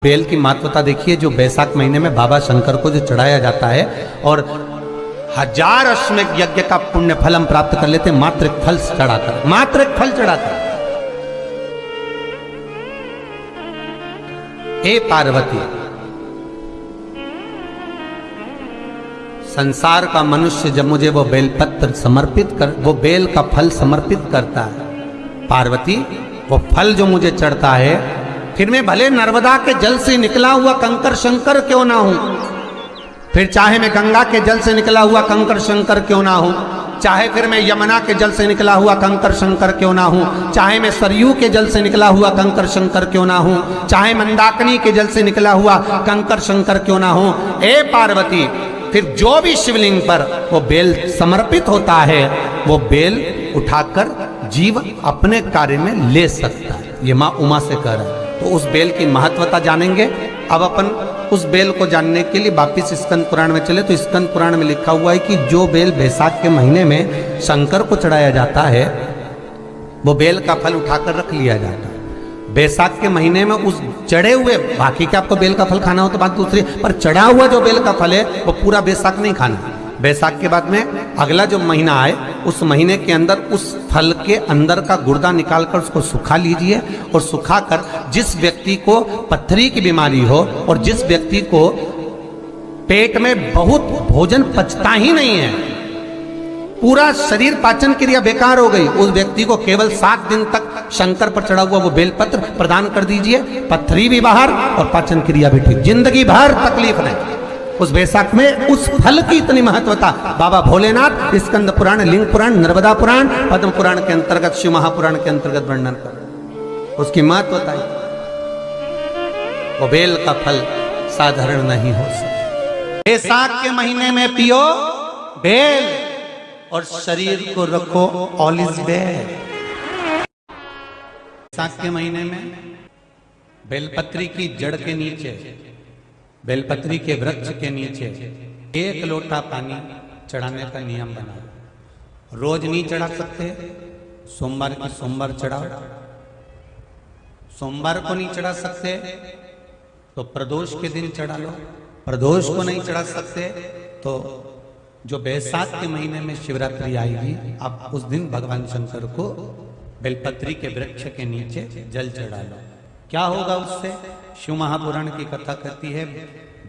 Bell की महत्वता देखिए, जो बैसाख महीने में बाबा शंकर को जो चढ़ाया जाता है और 1000 अश्वमेध यज्ञ का पुण्य फल हम प्राप्त कर लेते हैं मात्र एक फल चढ़ाकर, मात्र एक फल चढ़ाकर। हे पार्वती, संसार का मनुष्य जब मुझे वो बेलपत्र समर्पित कर, वो बेल का फल समर्पित करता है, पार्वती वो फल जो मुझे चढ़ता है, फिर मैं भले नर्मदा के जल से निकला हुआ कंकर शंकर क्यों ना हूं, फिर चाहे मैं गंगा के जल से निकला हुआ कंकर शंकर क्यों ना हूं, चाहे फिर मैं यमुना के जल से निकला हुआ कंकर शंकर क्यों ना हूं, चाहे मैं सरयू के जल से निकला हुआ कंकर शंकर क्यों ना हूं, चाहे मंदाकिनी के जल से निकला हुआ कंकर शंकर क्यों ना हूं, ए पार्वती फिर जो भी शिवलिंग पर वो बेल समर्पित होता है, वो बेल उठाकर जीव अपने कार्य में ले सकता है। ये माँ उमा से कह रहा है। तो उस बेल की महत्वता जानेंगे। अब अपन उस बेल को जानने के लिए वापिस स्कंद पुराण में चले, तो स्कंद पुराण में लिखा हुआ है कि जो बेल बैसाख के महीने में शंकर को चढ़ाया जाता है, वो बेल का फल उठाकर रख लिया जाता है। बैसाख के महीने में उस चढ़े हुए, बाकी के आपको बेल का फल खाना हो तो बात दूसरी, पर चढ़ा हुआ जो बेल का फल है वो पूरा बैसाख नहीं खाना। बैसाख के बाद में अगला जो महीना आए, उस महीने के अंदर उस फल के अंदर का गुर्दा निकालकर उसको सुखा लीजिए, और सुखाकर जिस व्यक्ति को पथरी की बीमारी हो और जिस व्यक्ति को पेट में बहुत भोजन पचता ही नहीं है, पूरा शरीर पाचन क्रिया बेकार हो गई, उस व्यक्ति को केवल 7 दिन तक शंकर पर चढ़ा हुआ वो बेलपत्र प्रदान कर दीजिए। पथरी भी बाहर और पाचन क्रिया भी ठीक, जिंदगी भर तकलीफ नहीं। उस बैसाख में उस फल की इतनी महत्वता बाबा भोलेनाथ स्कंद पुराण, लिंग पुराण, नर्मदा पुराण, पद्म पुराण के अंतर्गत, शिव महापुराण के अंतर्गत वर्णन कर, उसकी महत्वता है। वो बेल का फल साधारण नहीं हो सकता। बैसाख के महीने में पियो बेल और शरीर को रखो ऑल इज वेल। बैसाख के महीने में बेलपत्री की जड़ के नीचे, बेलपत्री के वृक्ष के नीचे 1 लोटा पानी चढ़ाने का नियम बनाओ। रोज नहीं चढ़ा सकते, सोमवार की सोमवार चढ़ाओ। सोमवार को नहीं चढ़ा सकते तो प्रदोष के दिन चढ़ा लो। प्रदोष को नहीं चढ़ा सकते तो जो बैसाख के महीने में शिवरात्रि आएगी, आप उस दिन भगवान शंकर को बेलपत्री के वृक्ष के नीचे जल चढ़ा लो। क्या होगा उससे? शिव महापुराण की कथा कहती है,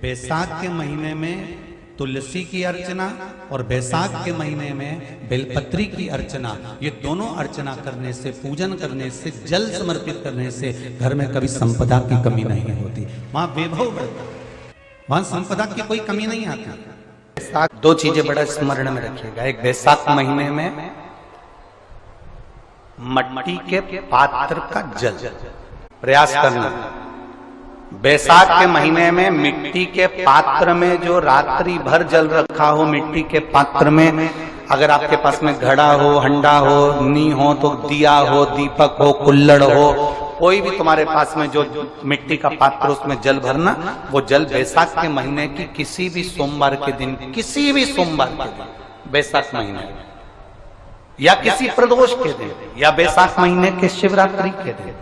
बैसाख के महीने में तुलसी की अर्चना और बैसाख के महीने में बेलपत्री की अर्चना, ये दोनों अर्चना करने से, पूजन करने से, जल समर्पित करने से घर में कभी संपदा की कमी नहीं होती, वहां वैभव बढ़ता, वहां संपदा की कोई कमी नहीं आती। बैसाख 2 चीजें बड़ा स्मरण में रखिएगा। एक, बैसाख महीने में मट्टी के पात्र का जल प्रयास करना। बैसाख के महीने में मिट्टी के पात्र में जो रात्रि भर जल रखा हो, मिट्टी के पात्र में, अगर आपके पास में घड़ा हो, हंडा हो, नी हो, तो दिया हो, दीपक हो, कुल्लड़ हो, कोई भी तुम्हारे पास में जो मिट्टी का पात्र, उसमें जल भरना। वो जल बैसाख के महीने की किसी भी सोमवार के दिन, किसी भी सोमवार के दिन, बैसाख महीने या किसी प्रदोष के दिन या बैसाख महीने के शिवरात्रि के दिन,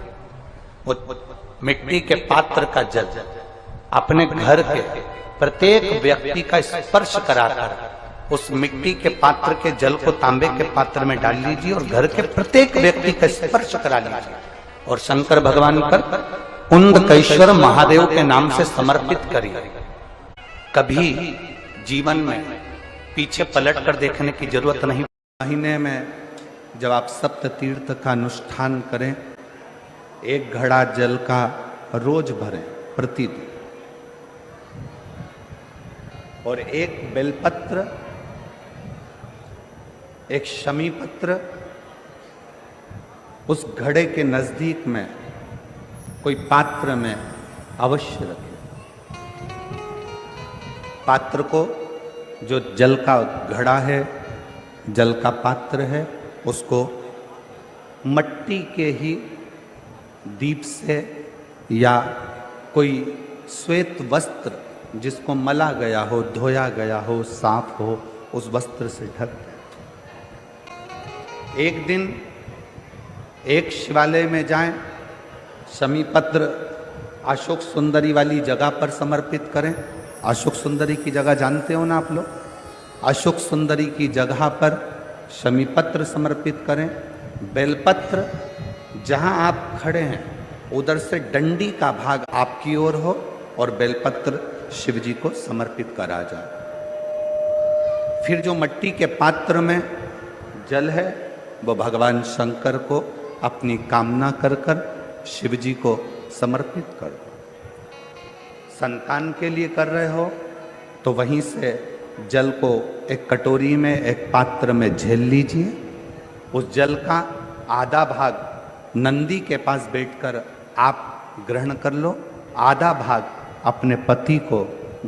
मिट्टी के पात्र का जल अपने घर के प्रत्येक व्यक्ति का स्पर्श कराकर उस मिट्टी के पात्र के जल को तांबे के पात्र में डाल लीजिए और घर के प्रत्येक व्यक्ति का स्पर्श करा लीजिए और शंकर भगवान पर उंडकेश्वर महादेव के नाम से समर्पित करिए। कभी जीवन में पीछे पलट कर देखने की जरूरत नहीं। महीने में जब आप सप्त तीर्थ का अनुष्ठान करें, 1 घड़ा जल का रोज भरें प्रतिदिन, और 1 बेलपत्र, 1 शमी पत्र उस घड़े के नजदीक में कोई पात्र में अवश्य रखें। पात्र को, जो जल का घड़ा है, जल का पात्र है, उसको मट्टी के ही दीप से या कोई श्वेत वस्त्र जिसको मला गया हो, धोया गया हो, साफ हो, उस वस्त्र से ढक दें। एक दिन एक शिवालय में जाएं, शमी पत्र अशोक सुंदरी वाली जगह पर समर्पित करें। अशोक सुंदरी की जगह जानते हो ना आप लोग? अशोक सुंदरी की जगह पर शमी पत्र समर्पित करें। बेलपत्र जहां आप खड़े हैं उधर से डंडी का भाग आपकी ओर हो और बेलपत्र शिव जी को समर्पित करा जाए। फिर जो मिट्टी के पात्र में जल है वो भगवान शंकर को अपनी कामना कर कर शिव जी को समर्पित कर दो। संतान के लिए कर रहे हो तो वहीं से जल को एक कटोरी में, एक पात्र में झेल लीजिए। उस जल का आधा भाग नंदी के पास बैठकर आप ग्रहण कर लो, आधा भाग अपने पति को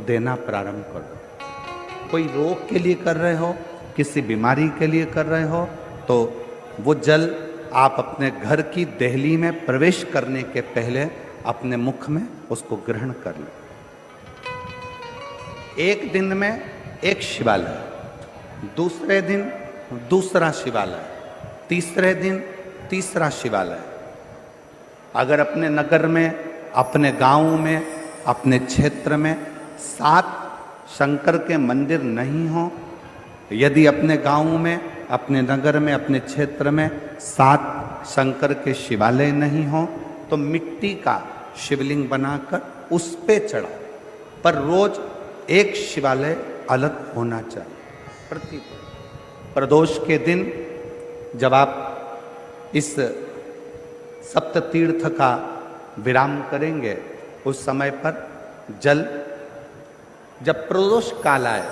देना प्रारंभ कर दो। कोई रोग के लिए कर रहे हो, किसी बीमारी के लिए कर रहे हो तो वो जल आप अपने घर की देहली में प्रवेश करने के पहले अपने मुख में उसको ग्रहण कर लो। एक दिन में एक शिवालय, दूसरे दिन दूसरा शिवालय, तीसरे दिन तीसरा शिवालय। अगर अपने नगर में, अपने गांव में, अपने क्षेत्र में 7 शंकर के मंदिर नहीं हो, यदि अपने गांव में, अपने नगर में, अपने क्षेत्र में 7 शंकर के शिवालय नहीं हो तो मिट्टी का शिवलिंग बनाकर उस पे चढ़ाओ, पर रोज एक शिवालय अलग होना चाहिए। प्रदोष के दिन जब आप इस सप्त तीर्थ का विराम करेंगे उस समय पर जल, जब प्रदोष काल आए,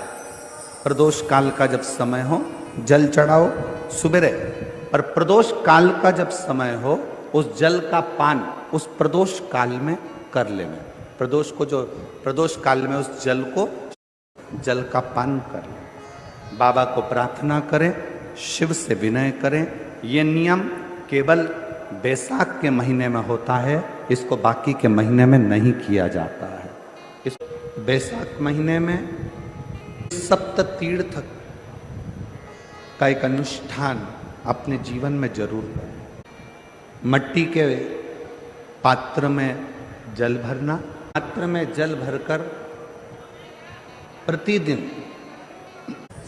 प्रदोष काल का जब समय हो जल चढ़ाओ सुबेरे, पर प्रदोष काल का जब समय हो उस जल का पान उस प्रदोष काल में कर लेना। प्रदोष को जो प्रदोष काल में उस जल का पान कर लें। बाबा को प्रार्थना करें, शिव से विनय करें। ये नियम केवल बैसाख के महीने में होता है, इसको बाकी के महीने में नहीं किया जाता है। इस बैसाख महीने में सप्त तीर्थ का एक अनुष्ठान अपने जीवन में जरूर करें। मिट्टी के पात्र में जल भरना, पात्र में जल भरकर प्रतिदिन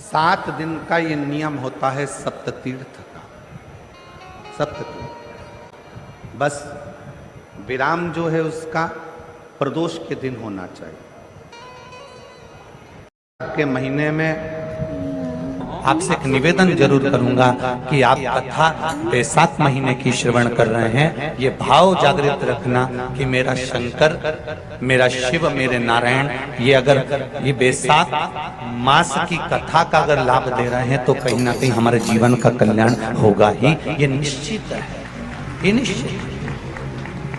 7 दिन का ये नियम होता है सप्त तीर्थ का। सप्त तीर्थ बस विराम जो है उसका प्रदोष के दिन होना चाहिए। के महीने में आपसे एक निवेदन जरूर करूंगा कि आप कथा बैसाख महीने की श्रवण कर रहे हैं, ये भाव जागृत रखना कि मेरा शंकर, मेरा शिव, मेरे नारायण, ये अगर ये बैसाख मास की कथा का अगर लाभ दे रहे हैं तो कहीं ना कहीं हमारे जीवन का कल्याण होगा ही, ये निश्चित है, ये निश्चित।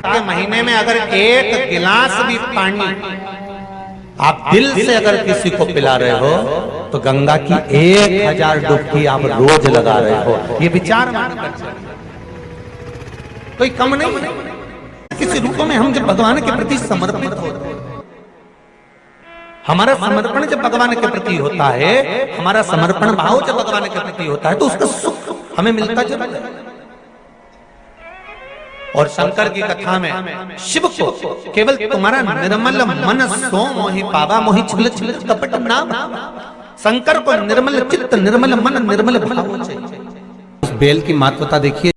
के महीने में अगर एक गिलास भी पानी आप दिल से अगर किसी को पिला रहे हो तो गंगा की 1000 डुबकी आप रोज लगा रहे हो। ये विचार कोई कम नहीं है। किसी रूप में हम जब भगवान के प्रति समर्पित होते हैं, हमारा समर्पण जब भगवान के प्रति होता है, हमारा समर्पण भाव जब भगवान के प्रति होता है तो उसका सुख हमें मिलता जरूर है। और शंकर की कथा में शिव को केवल तुम्हारा निर्मल मन सो मोहि पावा, मोहि छल छल कपट नाम। शंकर को निर्मल चित्त, निर्मल मन, निर्मल भाव चाहिए। उस बेल की महत्वता देखिए।